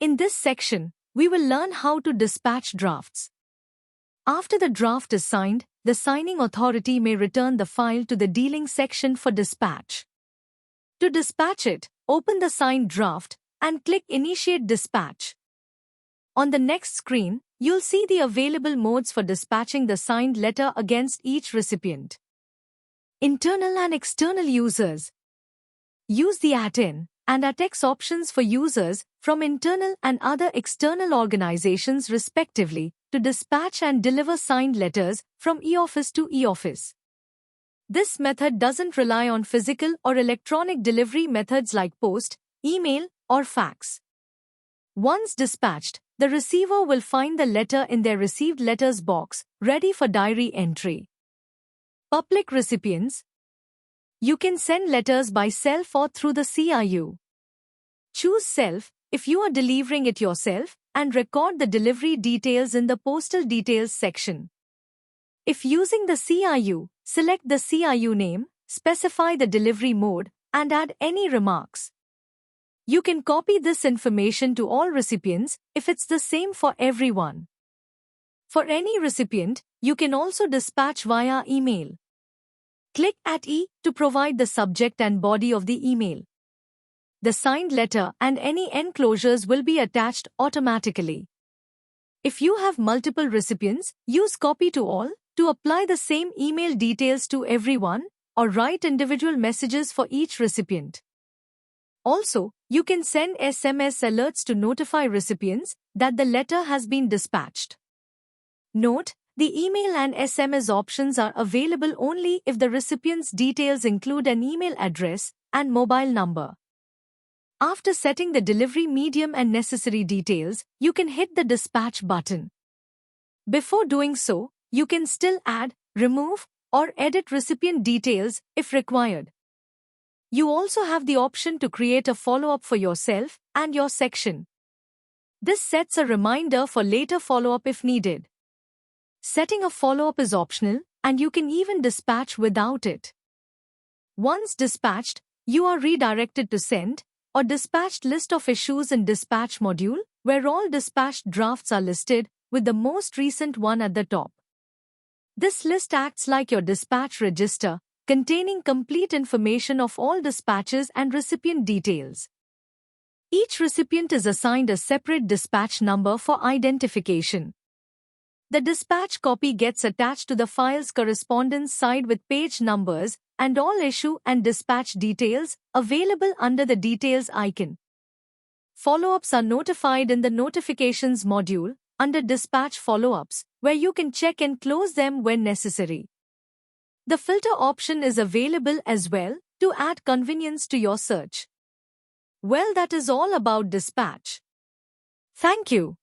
In this section, we will learn how to dispatch drafts. After the draft is signed, the signing authority may return the file to the dealing section for dispatch. To dispatch it, open the signed draft and click Initiate Dispatch. On the next screen, you'll see the available modes for dispatching the signed letter against each recipient. Internal and external users. Use the @in and @ex options for users from internal and other external organizations respectively to dispatch and deliver signed letters from eOffice to eOffice. This method doesn't rely on physical or electronic delivery methods like post, email, or fax. Once dispatched, the receiver will find the letter in their received letters box, ready for diary entry. Public recipients. You can send letters by self or through the CIU. Choose self if you are delivering it yourself and record the delivery details in the Postal Details section. If using the CIU, select the CIU name, specify the delivery mode, and add any remarks. You can copy this information to all recipients if it's the same for everyone. For any recipient, you can also dispatch via email. Click @e to provide the subject and body of the email. The signed letter and any enclosures will be attached automatically. If you have multiple recipients, use Copy to All to apply the same email details to everyone, or write individual messages for each recipient. Also, you can send SMS alerts to notify recipients that the letter has been dispatched. Note, the email and SMS options are available only if the recipient's details include an email address and mobile number. After setting the delivery medium and necessary details, you can hit the dispatch button. Before doing so, you can still add, remove, or edit recipient details if required. You also have the option to create a follow-up for yourself and your section. This sets a reminder for later follow-up if needed. Setting a follow-up is optional, and you can even dispatch without it. Once dispatched, you are redirected to Send or Dispatched List of Issues in Dispatch module, where all dispatched drafts are listed with the most recent one at the top. This list acts like your dispatch register, containing complete information of all dispatches and recipient details. Each recipient is assigned a separate dispatch number for identification. The dispatch copy gets attached to the file's correspondence side with page numbers and all issue and dispatch details available under the Details icon. Follow-ups are notified in the Notifications module under Dispatch Follow-ups, where you can check and close them when necessary. The filter option is available as well to add convenience to your search. Well, that is all about dispatch. Thank you.